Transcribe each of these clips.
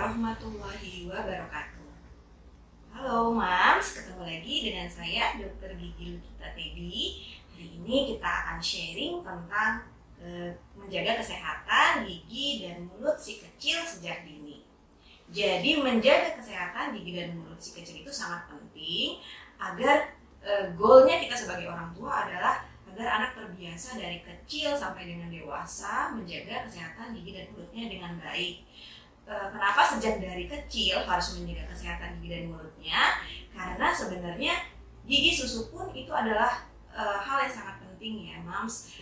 warahmatullahi wabarakatuh. Halo Mams, ketemu lagi dengan saya Dr. Gigi Lukita Teddy. Hari ini kita akan sharing tentang menjaga kesehatan gigi dan mulut si kecil sejak dini. Jadi menjaga kesehatan gigi dan mulut si kecil itu sangat penting agar goalnya kita sebagai orang tua adalah agar anak terbiasa dari kecil sampai dengan dewasa menjaga kesehatan gigi dan mulutnya dengan baik. Kenapa sejak dari kecil harus menjaga kesehatan gigi dan mulutnya? Karena sebenarnya gigi susu pun itu adalah hal yang sangat penting ya, Mams.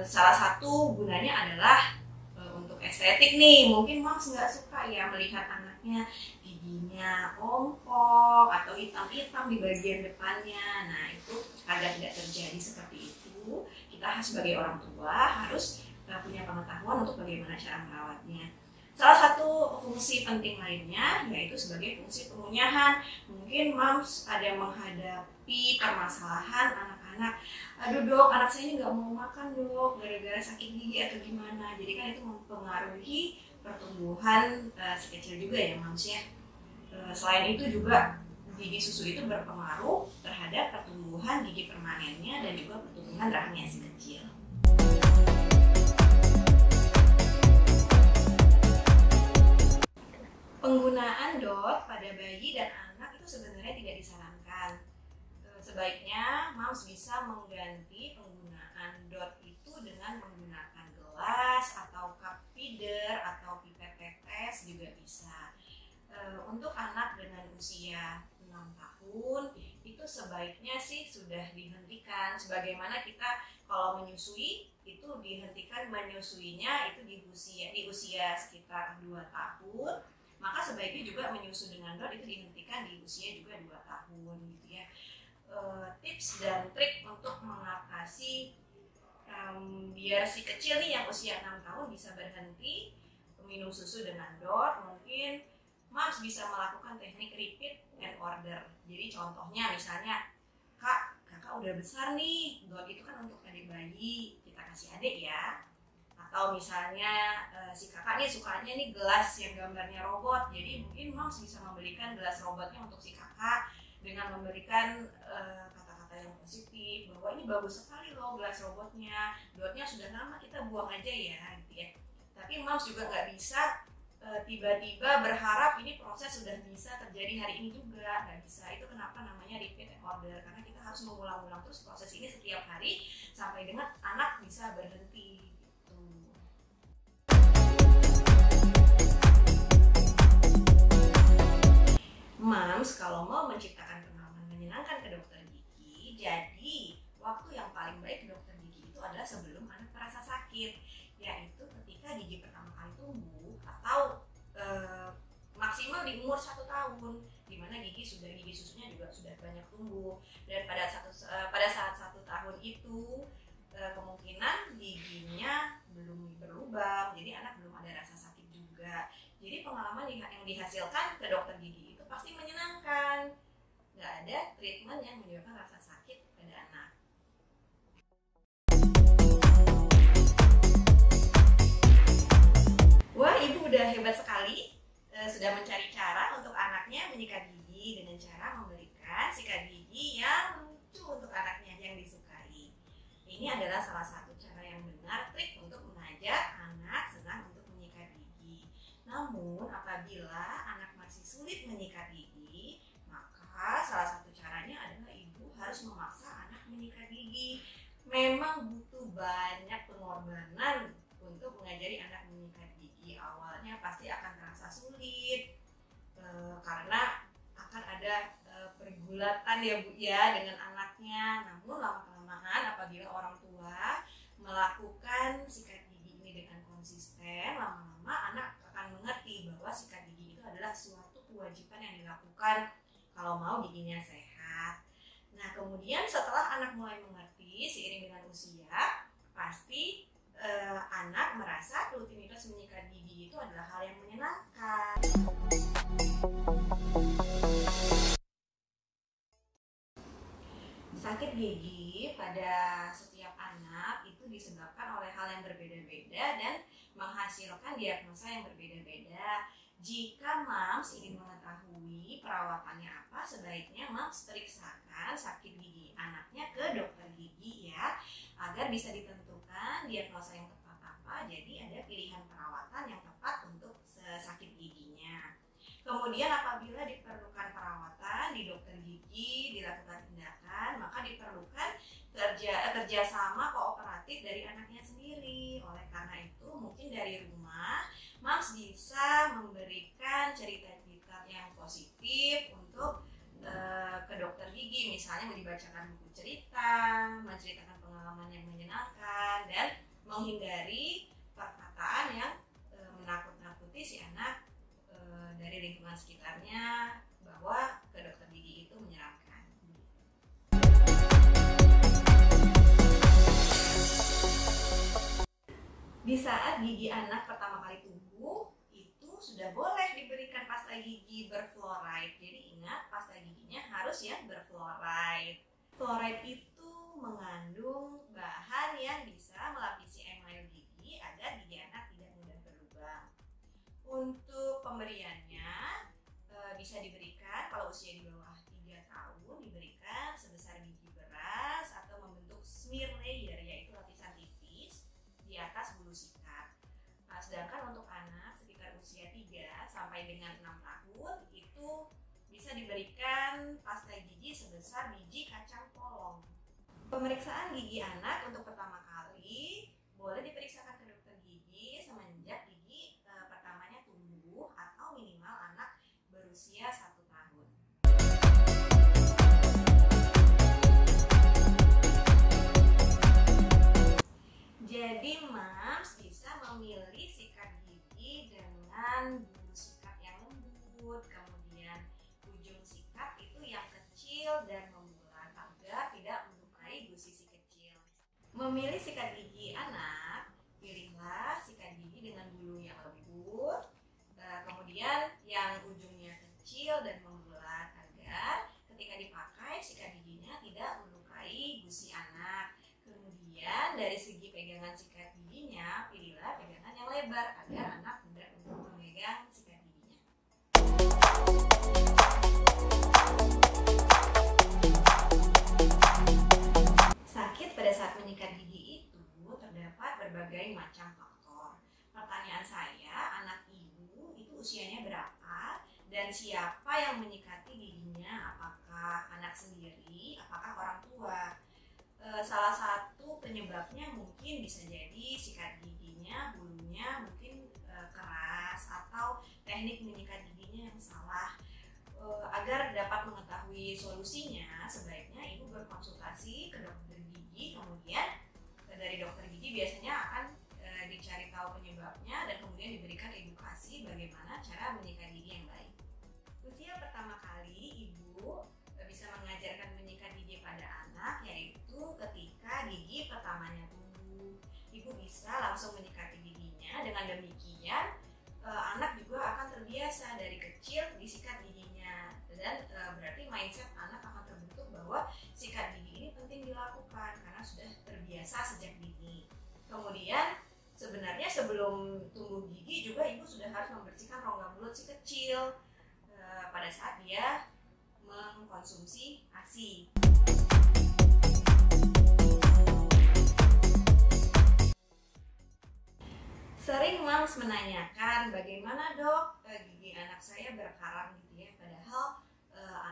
Salah satu gunanya adalah untuk estetik nih. Mungkin Mams nggak suka ya melihat anaknya giginya ompong atau hitam-hitam di bagian depannya. Nah itu agar tidak terjadi seperti itu, kita sebagai orang tua harus punya pengetahuan untuk bagaimana cara merawatnya. Salah satu fungsi penting lainnya yaitu sebagai fungsi pengunyahan. Mungkin Mams ada menghadapi permasalahan anak-anak, aduh dok, anak saya ini nggak mau makan dok, gara-gara sakit gigi atau gimana. Jadi kan itu mempengaruhi pertumbuhan si kecil juga ya Mams ya. Selain itu juga gigi susu itu berpengaruh terhadap pertumbuhan gigi permanennya dan juga pertumbuhan rahangnya si kecil. Penggunaan DOT pada bayi dan anak itu sebenarnya tidak disarankan. Sebaiknya Mams bisa mengganti penggunaan DOT itu dengan menggunakan gelas atau cup feeder atau pipet tetes juga bisa. Untuk anak dengan usia 6 tahun itu sebaiknya sih sudah dihentikan. Sebagaimana kita kalau menyusui itu dihentikan menyusuinya itu di usia sekitar 2 tahun. Maka sebaiknya juga menyusu dengan DOT itu dihentikan di usia juga 2 tahun gitu ya. Tips dan trik untuk mengatasi biar si kecil nih yang usia 6 tahun bisa berhenti minum susu dengan DOT, mungkin Mams bisa melakukan teknik repeat and order. Jadi contohnya misalnya, kakak udah besar nih, DOT itu kan untuk adik bayi, kita kasih adik ya. Atau misalnya si kakak nih sukanya nih gelas yang gambarnya robot, jadi mungkin Mams bisa membelikan gelas robotnya untuk si kakak dengan memberikan kata-kata yang positif bahwa ini bagus sekali loh gelas robotnya, DOT-nya sudah lama kita buang aja ya gitu ya. Tapi Mams juga nggak bisa tiba-tiba berharap ini proses sudah bisa terjadi hari ini juga, nggak bisa. Itu kenapa namanya repeat and order, karena kita harus mengulang-ulang terus proses ini setiap hari sampai dengan anak bisa berhenti. Mams, kalau mau menciptakan pengalaman menyenangkan ke dokter gigi, jadi waktu yang paling baik ke dokter gigi itu adalah sebelum anak merasa sakit, yaitu ketika gigi pertama kali tumbuh atau maksimal di umur 1 tahun, dimana gigi susunya juga sudah banyak tumbuh. Dan pada saat 1 tahun itu kemungkinan giginya belum berlubang, jadi anak belum ada rasa sakit juga. Jadi pengalaman yang dihasilkan ke dokter gigi itu pasti menyenangkan. Nggak ada treatment yang menyebabkan rasa sakit pada anak. Wah, ibu udah hebat sekali. Sudah mencari cara untuk anaknya menyikat gigi dengan cara memberikan sikat gigi yang lucu untuk anaknya yang disukai. Ini adalah salah satu cara yang benar, trik untuk mengajak anak senang untuk menyikat gigi. Namun apabila anak masih sulit menyikat gigi, maka salah satu caranya adalah ibu harus memaksa anak menyikat gigi. Memang butuh banyak pengorbanan untuk mengajari anak menyikat gigi. Awalnya pasti akan terasa sulit karena akan ada pergulatan ya Bu ya dengan anaknya. Namun lama-kelamaan apabila orang tua melakukan sikat gigi ini dengan konsisten, lama-lama anak akan mengerti bahwa sikat gigi itu adalah suatu kewajiban yang dilakukan kalau mau giginya sehat. Nah kemudian setelah anak mulai mengerti seiring dengan usia, pasti anak merasa rutinitas menyikat gigi itu adalah hal yang menyenangkan. Sakit gigi pada setiap anak itu disebabkan oleh hal yang berbeda-beda dan menghasilkan diagnosa yang berbeda-beda. Jika Mams ingin mengetahui perawatannya apa, sebaiknya Mams periksakan sakit gigi anaknya ke dokter gigi ya, agar bisa ditentukan diagnosa yang tepat apa. Jadi ada pilihan perawatan yang tepat untuk sakit giginya. Kemudian apabila diperlukan perawatan di dokter gigi, dilakukan tindakan, maka diperlukan kerjasama kooperatif dari anaknya sendiri. Oleh karena itu, mungkin dari rumah Mams bisa memberikan cerita-cerita yang positif untuk ke dokter gigi, misalnya dibacakan buku cerita, menceritakan pengalaman yang menyenangkan, dan menghindari perkataan yang menakut-nakuti si anak dari lingkungan sekitarnya bahwa ke dokter gigi itu menyeramkan. Di saat gigi anak pertama kali tumbuh, itu sudah boleh diberikan pasta gigi berfluoride. Jadi ingat, pasta giginya harus yang berfluoride. Fluoride itu mengandung bahan yang bisa melapisi email gigi agar gigi anak tidak mudah berlubang. Untuk pemberiannya bisa diberikan kalau usia di bawah 3 tahun, diberikan sebesar biji beras atau membentuk smear layer, yaitu lapisan tipis di atas bulu sikat. Nah, sedangkan untuk anak sekitar usia 3 sampai dengan 6 tahun itu bisa diberikan pasta gigi sebesar biji kacang polong. Pemeriksaan gigi anak untuk pertama kali boleh diperiksakan ke dokter gigi semenjak gigi pertamanya tumbuh atau minimal anak berusia 1 tahun. Jadi Mams bisa memilih sikat gigi dengan bulu sikat yang lembut, kemudian ujung sikat itu yang kecil dan membulat agar tidak melukai gusi si kecil. Memilih sikat gigi anak, pilihlah sikat gigi dengan bulu yang lembut, kemudian yang ujungnya kecil dan membulat agar ketika dipakai sikat giginya tidak melukai gusi anak. Kemudian dari segi pegangan sikat giginya, pilihlah pegangan yang lebar agar anak mudah untuk memegang sikat giginya. Sakit pada saat menyikat gigi itu terdapat berbagai macam faktor. Pertanyaan saya, anak ibu itu usianya berapa dan siapa yang menyikati giginya? Apakah anak sendiri, apakah orang tua? Salah satu penyebabnya mungkin bisa jadi sikat giginya, bulunya mungkin keras atau teknik menyikat giginya yang salah. Agar dapat mengetahui solusinya, sebaiknya ibu berkonsultasi ke dokter gigi, kemudian dari dokter gigi biasanya akan dicari tahu penyebabnya dan kemudian diberikan edukasi bagaimana cara menyikat gigi yang baik. Usia pertama kali ibu bisa mengajarkan menyikat gigi pada anak, yaitu ketika gigi pertamanya tumbuh. Ibu bisa langsung menyikati giginya, dengan demikian anak juga akan terbiasa dari kecil disikat giginya, dan berarti mindset anak akan terbentuk bahwa sikat gigi ini penting dilakukan karena sudah terbiasa sejak dini. Kemudian sebenarnya sebelum tumbuh gigi juga ibu sudah harus membersihkan rongga mulut si kecil pada saat dia mengkonsumsi ASI. Sering Mams menanyakan, bagaimana dok gigi anak saya berkarang gitu ya, padahal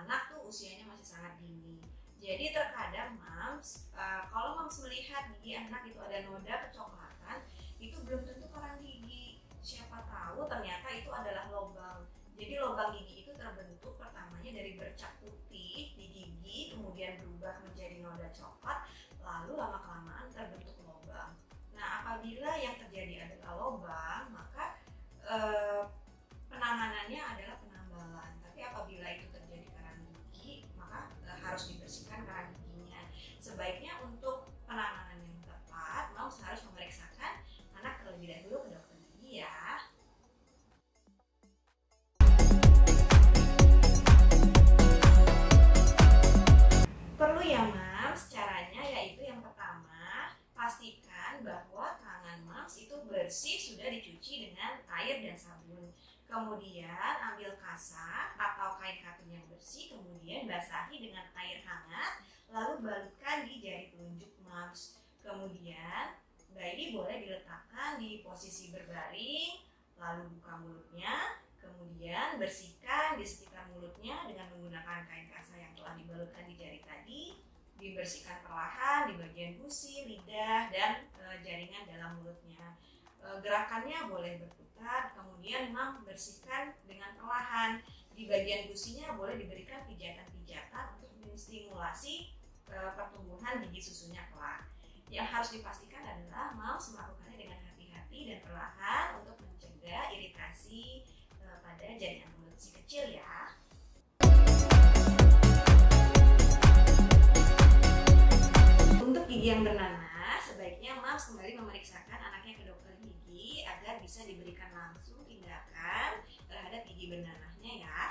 anak tuh usianya masih sangat dini. Jadi terkadang Mams, kalau Mams melihat gigi anak itu ada noda kecoklatan, itu belum tentu karang gigi. Siapa tahu ternyata itu adalah lubang. Jadi lubang gigi itu terbentuk pertamanya dari bercak putih di gigi, kemudian berubah menjadi noda coklat, lalu lama-kelamaan terbentuk lubang. Nah, apabila yang terjadi adalah lubang, maka penanganannya adalah penambalan. Tapi apabila itu terjadi karang gigi, maka harus dibersihkan karang giginya. Sebaiknya untuk penanganan yang tepat, Mams harus memeriksakan anak terlebih dahulu ke dokter gigi ya. Kemudian ambil kasa atau kain katun yang bersih, kemudian basahi dengan air hangat, lalu balutkan di jari telunjuk moms. Kemudian bayi boleh diletakkan di posisi berbaring, lalu buka mulutnya, kemudian bersihkan di sekitar mulutnya dengan menggunakan kain kasa yang telah dibalutkan di jari tadi. Dibersihkan perlahan di bagian gusi, lidah, dan jaringan dalam mulutnya. Gerakannya boleh berputar, kemudian mam bersihkan dengan perlahan. Di bagian gusinya boleh diberikan pijatan-pijatan untuk menstimulasi pertumbuhan gigi susunya kelak. Yang harus dipastikan adalah mam melakukannya dengan hati-hati dan perlahan untuk mencegah iritasi pada jaringan mulut si kecil ya. Untuk gigi yang bernanas, sebaiknya mams kembali memeriksakan anaknya ke dokter gigi agar bisa diberikan langsung tindakan terhadap gigi bernanahnya ya.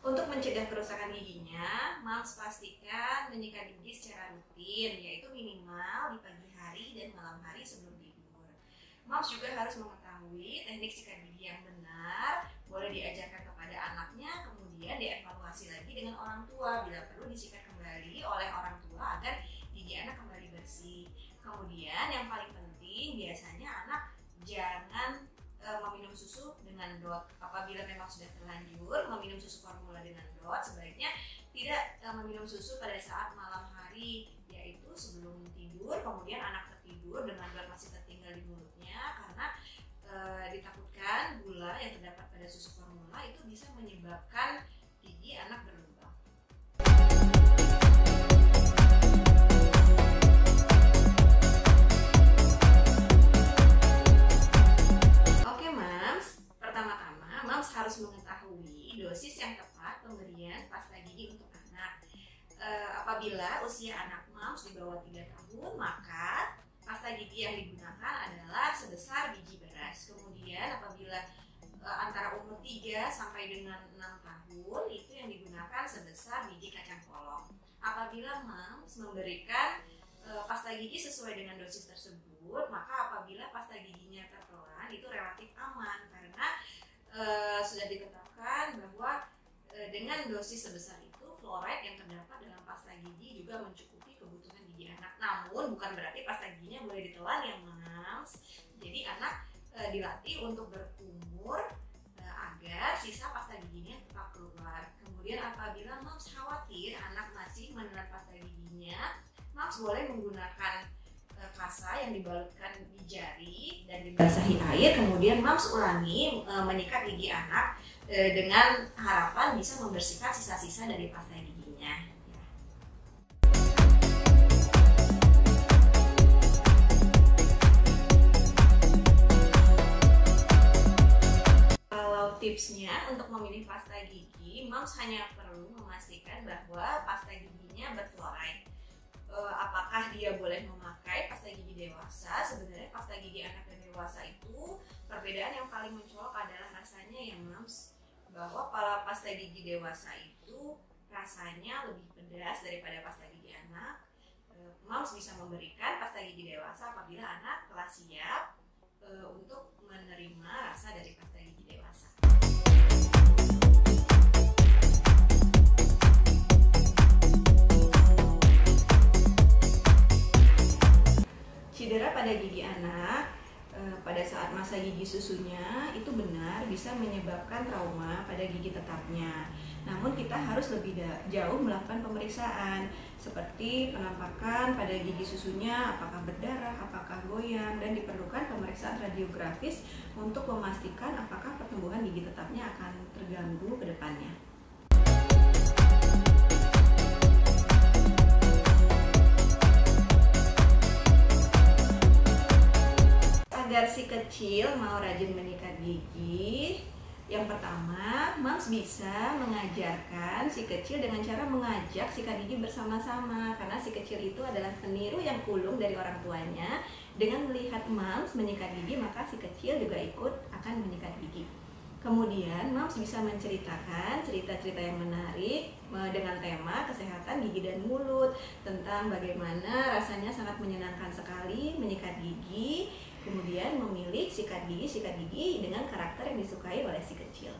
Untuk mencegah kerusakan giginya, mams pastikan menyikat gigi secara rutin, yaitu minimal di pagi hari dan malam hari sebelum tidur. Mams juga harus mengetahui teknik sikat gigi yang benar, boleh diajarkan kepada anaknya, kemudian dievaluasi lagi dengan orang tua bila perlu disikat kembali oleh orang tua agar gigi anak kembali bersih. Kemudian yang paling penting biasanya anak jangan meminum susu dengan DOT. Apabila memang sudah terlanjur meminum susu formula dengan DOT, sebaiknya tidak meminum susu pada saat malam hari, yaitu sebelum tidur, kemudian anak tertidur dengan DOT masih tertinggal di mulutnya, karena ditakutkan gula yang terdapat pada susu formula itu bisa menyebabkan gigi anak berlubang. Oke mams, pertama-tama mams harus mengetahui dosis yang tepat pemberian pasta gigi untuk anak. Apabila usia anak mams di bawah 3 tahun, maka pasta gigi yang digunakan adalah sebesar biji beras. Kemudian apabila antara umur 3 sampai dengan 6 tahun, itu yang digunakan sebesar biji kacang polong. Apabila mams memberikan pasta gigi sesuai dengan dosis tersebut, maka apabila pasta giginya tertelan itu relatif aman, karena sudah ditetapkan bahwa dengan dosis sebesar itu fluoride yang terdapat dalam pasta gigi juga mencukupi kebutuhan gigi anak. Namun bukan berarti pasta giginya boleh ditelan ya mams. Jadi anak dilatih untuk berkumur agar sisa pasta giginya tetap keluar. Kemudian apabila mams khawatir anak masih menelan pasta giginya, mams boleh menggunakan kasa yang dibalutkan di jari dan dibasahi air, kemudian mams ulangi menyikat gigi anak dengan harapan bisa membersihkan sisa-sisa dari pasta giginya. Kalau tipsnya untuk memilih pasta gigi, mams hanya perlu memastikan bahwa pasta giginya berfluoride. Apakah dia boleh memakai pasta gigi dewasa? Sebenarnya pasta gigi anak dan dewasa itu perbedaan yang paling mencolok adalah rasanya ya mams, bahwa para pasta gigi dewasa itu rasanya lebih pedas daripada pasta gigi anak. Mams bisa memberikan pasta gigi dewasa apabila anak telah siap untuk menerima rasa dari pasta gigi dewasa. Cedera pada gigi anak pada saat masa gigi susunya itu benar bisa menyebabkan trauma pada gigi tetapnya. Namun kita harus lebih jauh melakukan pemeriksaan seperti penampakan pada gigi susunya, apakah berdarah, apakah goyang, dan diperlukan pemeriksaan radiografis untuk memastikan apakah pertumbuhan gigi tetapnya akan terganggu ke depannya. Agar si kecil mau rajin menyikat gigi, yang pertama, mams bisa mengajarkan si kecil dengan cara mengajak sikat gigi bersama-sama, karena si kecil itu adalah peniru yang ulung dari orang tuanya. Dengan melihat mams menyikat gigi, maka si kecil juga ikut akan menyikat gigi. Kemudian Mams bisa menceritakan cerita-cerita yang menarik dengan tema kesehatan gigi dan mulut, tentang bagaimana rasanya sangat menyenangkan sekali menyikat gigi, kemudian memilih sikat gigi dengan karakter yang disukai oleh si kecil.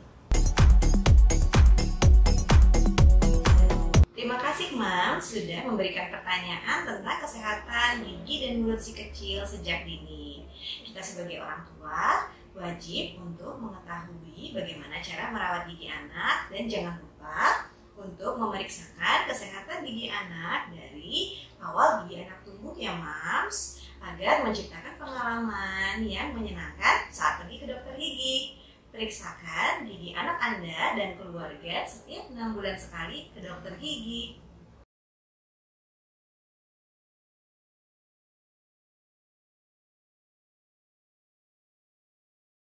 Terima kasih Mams sudah memberikan pertanyaan tentang kesehatan gigi dan mulut si kecil sejak dini. Kita sebagai orang tua wajib untuk mengetahui bagaimana cara merawat gigi anak, dan jangan lupa untuk memeriksakan kesehatan gigi anak dari awal gigi anak tumbuh ya Mams, agar menciptakan pengalaman yang menyenangkan saat pergi ke dokter gigi. Periksakan gigi anak Anda dan keluarga setiap 6 bulan sekali ke dokter gigi.